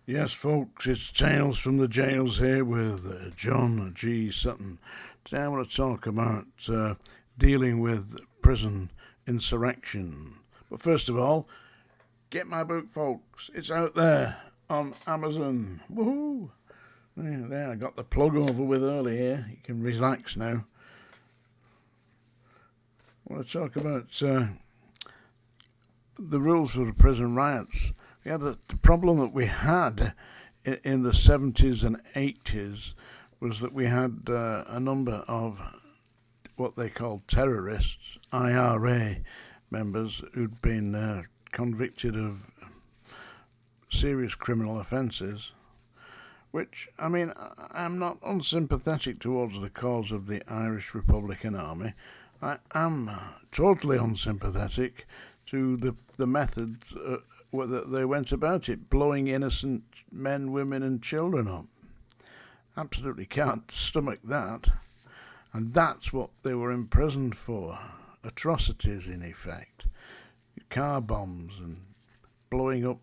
Yes, folks, it's Tales from the Jails here with John G. Sutton. Today I want to talk about dealing with prison insurrection. But first of all, get my book, folks. It's out there on Amazon. Woohoo! There, I got the plug over with early here. You can relax now. I want to talk about the rules for the prison riots. Yeah, the problem that we had in the 70s and 80s was that we had a number of what they called terrorists, IRA members, who'd been convicted of serious criminal offences, which, I mean, I'm not unsympathetic towards the cause of the Irish Republican Army. I am totally unsympathetic to the methods that they went about it, blowing innocent men, women and children up. Absolutely can't stomach that. And that's what they were imprisoned for. Atrocities, in effect. Car bombs and blowing up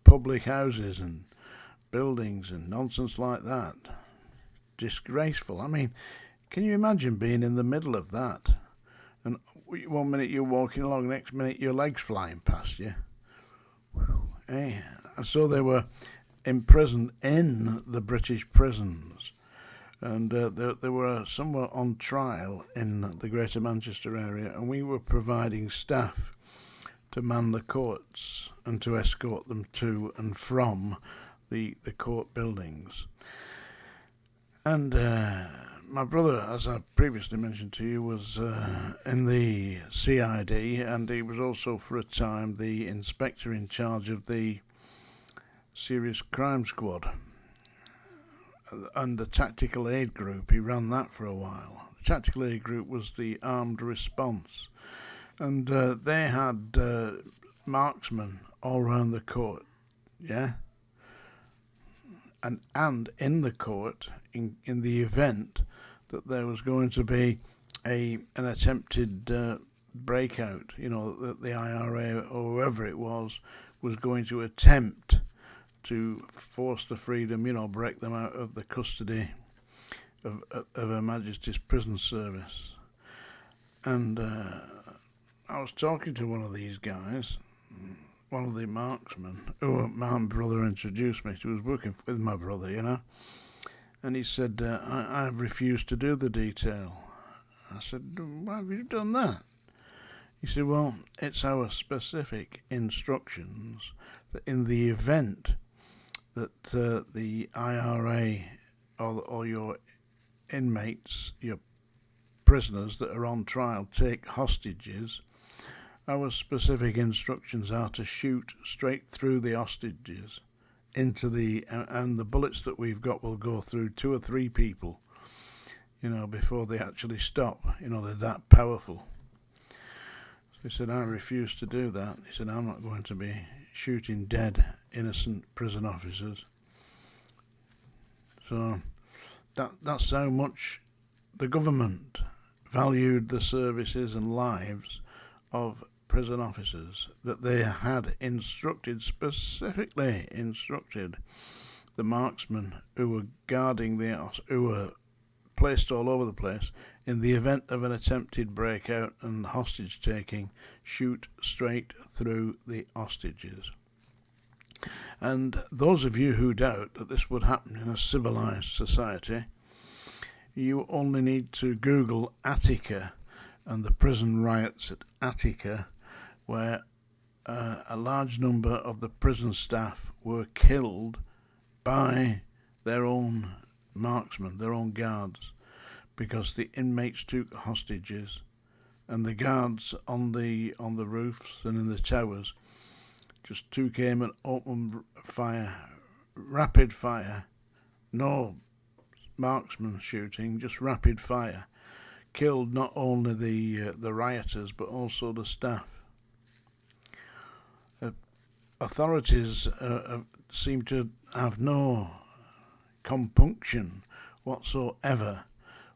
public houses and buildings and nonsense like that. Disgraceful. I mean, can you imagine being in the middle of that? And 1 minute you're walking along, next minute your legs flying past you. Hey, so they were imprisoned in the British prisons, and they were somewhere on trial in the Greater Manchester area, and we were providing staff to man the courts and to escort them to and from the court buildings. And my brother, as I previously mentioned to you, was in the CID, and he was also for a time the inspector in charge of the Serious Crime Squad and the Tactical Aid Group. He ran that for a while. The Tactical Aid Group was the armed response, and they had marksmen all around the court, yeah? And in the court, in the event that there was going to be an attempted breakout, that the IRA or whoever it was going to attempt to force the freedom, break them out of the custody of Her Majesty's Prison Service. And I was talking to one of these guys, one of the marksmen, who my brother introduced me to, was working with my brother, and he said, I've refused to do the detail. I said, why have you done that? He said, well, it's our specific instructions that in the event that the IRA or your inmates, your prisoners that are on trial take hostages, our specific instructions are to shoot straight through the hostages into and the bullets that we've got will go through 2 or 3 people, before they actually stop. They're that powerful. So he said, I refuse to do that. He said, I'm not going to be shooting dead, innocent prison officers. So that's how much the government valued the services and lives of prison officers, that they had specifically instructed the marksmen who were guarding who were placed all over the place, in the event of an attempted breakout and hostage taking, shoot straight through the hostages. And those of you who doubt that this would happen in a civilized society, you only need to Google Attica and the prison riots at Attica, where a large number of the prison staff were killed by their own marksmen, their own guards, because the inmates took hostages, and the guards on the roofs and in the towers just took aim and opened fire, rapid fire, no marksman shooting, just rapid fire. Killed not only the rioters but also the staff. Authorities seem to have no compunction whatsoever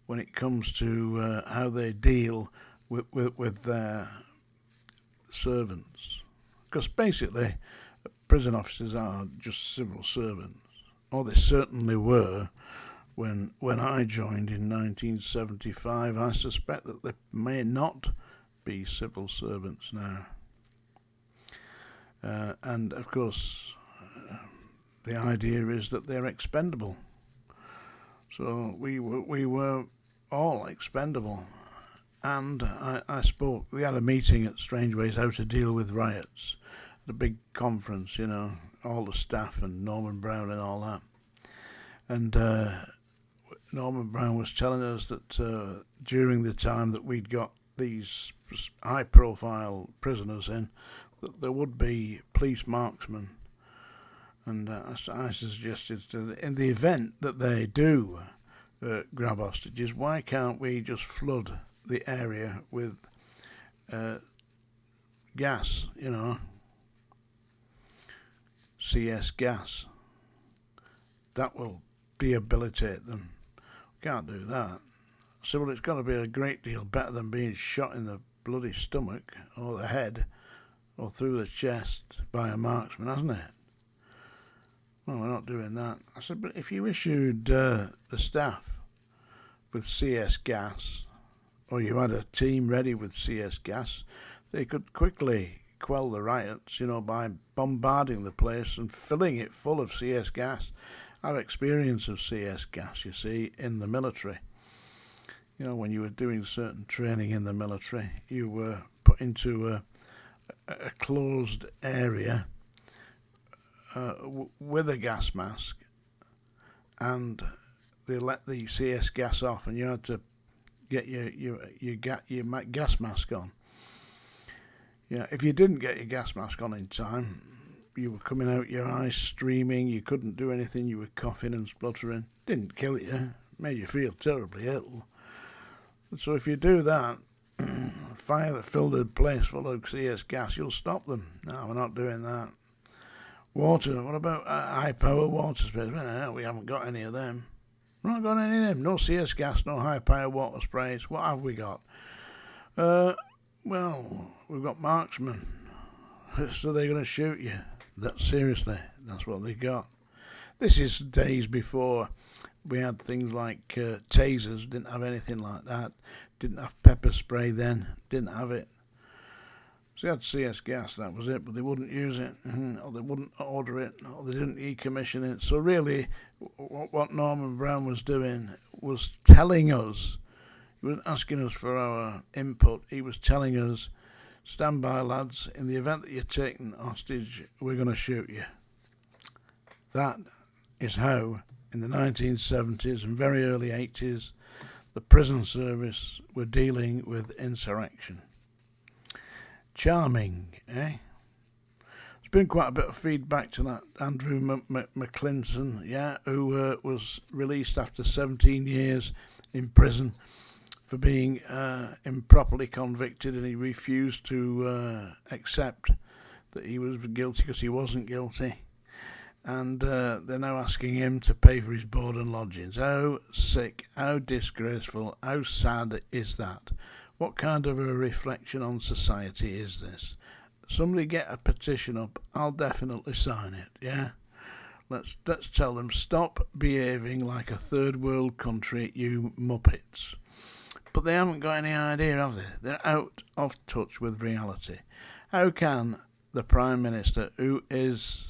when it comes to how they deal with their servants, because basically prison officers are just civil servants, or they certainly were when I joined in 1975. I suspect that they may not be civil servants now. And of course, the idea is that they're expendable. So we were all expendable. And I spoke. We had a meeting at Strangeways how to deal with riots. At a big conference, you know, all the staff and Norman Brown and all that. And Norman Brown was telling us that during the time that we'd got these high-profile prisoners in, that there would be police marksmen. And I suggested that in the event that they do grab hostages, why can't we just flood the area with gas, you know, CS gas. That will debilitate them. Can't do that. So, well, it's got to be a great deal better than being shot in the bloody stomach or the head or through the chest by a marksman, hasn't it? Well, we're not doing that. I said, but if you issued the staff with CS gas, or you had a team ready with CS gas, they could quickly quell the riots, you know, by bombarding the place and filling it full of CS gas. I have experience of CS gas, you see, in the military. You know, when you were doing certain training in the military, you were put into a closed area with a gas mask, and they let the CS gas off, and you had to get your gas mask on. Yeah, if you didn't get your gas mask on in time, you were coming out your eyes streaming, you couldn't do anything, you were coughing and spluttering. Didn't kill you, made you feel terribly ill. So if you do that, fill the place full of CS gas, you'll stop them. No, we're not doing that. Water, what about high power water sprays? Well, we haven't got any of them. We've not got any of them. No CS gas, no high power water sprays. What have we got? Well, we've got marksmen. So they're going to shoot you. Seriously, that's what they got. This is days before we had things like tasers. Didn't have anything like that. Didn't have pepper spray then. Didn't have it. So they had CS gas, that was it, but they wouldn't use it, or they wouldn't order it, or they didn't decommission it. So really, what Norman Brown was doing was telling us, he wasn't asking us for our input, he was telling us, stand by lads, in the event that you're taken hostage, we're going to shoot you. That is how, in the 1970s and very early 80s, the prison service were dealing with insurrection. Charming, eh? There's been quite a bit of feedback to that Andrew McClinton, yeah, who was released after 17 years in prison for being improperly convicted, and he refused to accept that he was guilty because he wasn't guilty. And they're now asking him to pay for his board and lodgings. How sick, how disgraceful, how sad is that? What kind of a reflection on society is this? Somebody get a petition up. I'll definitely sign it, yeah? Let's tell them, stop behaving like a third world country, you muppets. But they haven't got any idea, have they? They're out of touch with reality. How can the Prime Minister, who is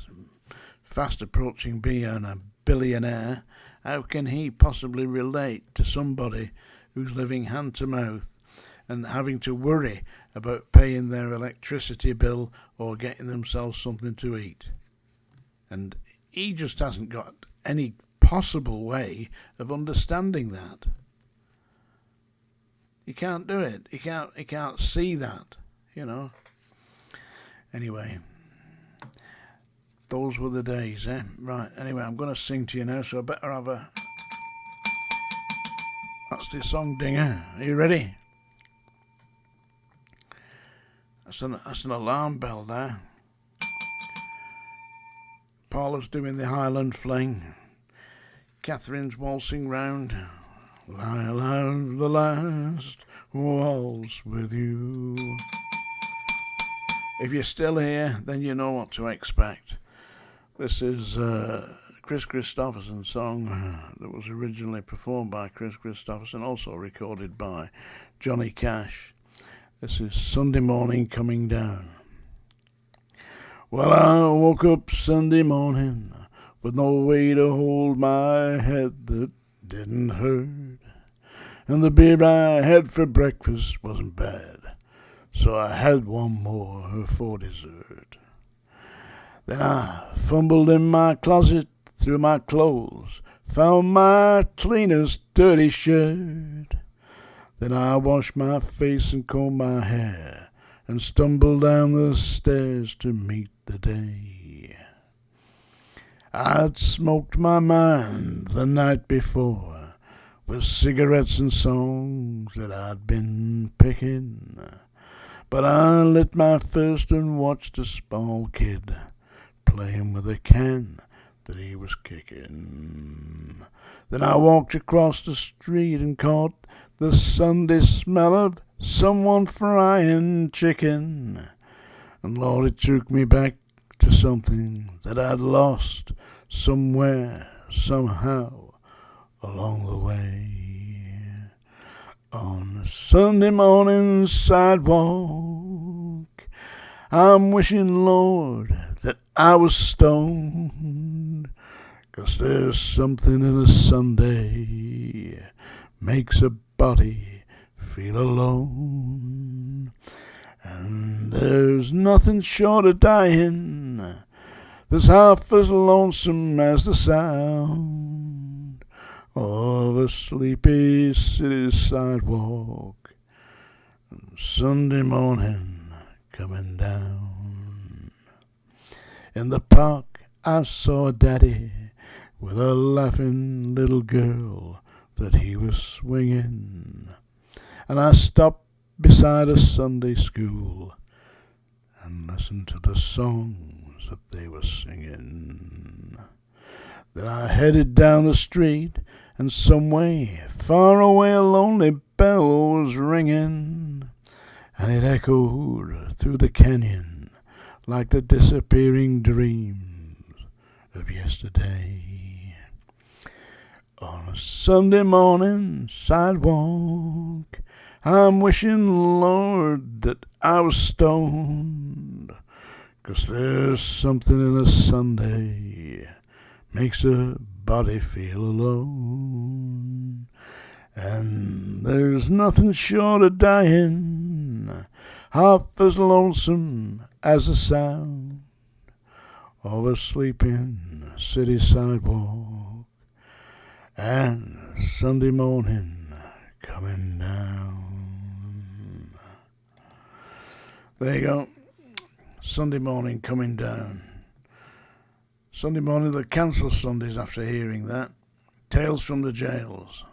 fast approaching being a billionaire, how can he possibly relate to somebody who's living hand to mouth and having to worry about paying their electricity bill or getting themselves something to eat? And he just hasn't got any possible way of understanding that. He can't do it. He can't see that, you know. Anyway, those were the days, eh? Right, anyway, I'm going to sing to you now, so I better have a... That's the song dinger. Are you ready? That's an alarm bell there. Paula's doing the Highland Fling. Catherine's waltzing round. I'll have the last waltz with you. If you're still here, then you know what to expect. This is Chris Christopherson's song that was originally performed by Chris Christopherson, also recorded by Johnny Cash. This is Sunday Morning Coming Down. Well, I woke up Sunday morning with no way to hold my head that didn't hurt. And the beer I had for breakfast wasn't bad, so I had one more for dessert. Then I fumbled in my closet through my clothes, found my cleanest dirty shirt. Then I washed my face and combed my hair and stumbled down the stairs to meet the day. I'd smoked my mind the night before with cigarettes and songs that I'd been picking, but I lit my first and watched a small kid playing with a can that he was kicking. Then I walked across the street and caught the Sunday smell of someone frying chicken. And Lord, it took me back to something that I'd lost somewhere, somehow, along the way. On a Sunday morning sidewalk, I'm wishing, Lord, that I was stoned, 'cause there's something in a Sunday makes a body feel alone. And there's nothing short of dying that's half as lonesome as the sound of a sleepy city sidewalk on Sunday morning coming down. In the park I saw Daddy with a laughing little girl that he was swinging, and I stopped beside a Sunday school and listened to the songs that they were singing. Then I headed down the street, and some way far away a lonely bell was ringing, and it echoed through the canyon like the disappearing dreams of yesterday. On a Sunday morning sidewalk, I'm wishing, Lord, that I was stoned, 'cause there's something in a Sunday makes a body feel alone. And there's nothing short of dying half as lonesome as the sound of a sleeping city sidewalk and Sunday morning coming down. There you go. Sunday morning coming down. Sunday morning, they'll cancel Sundays after hearing that. Tales from the Jails.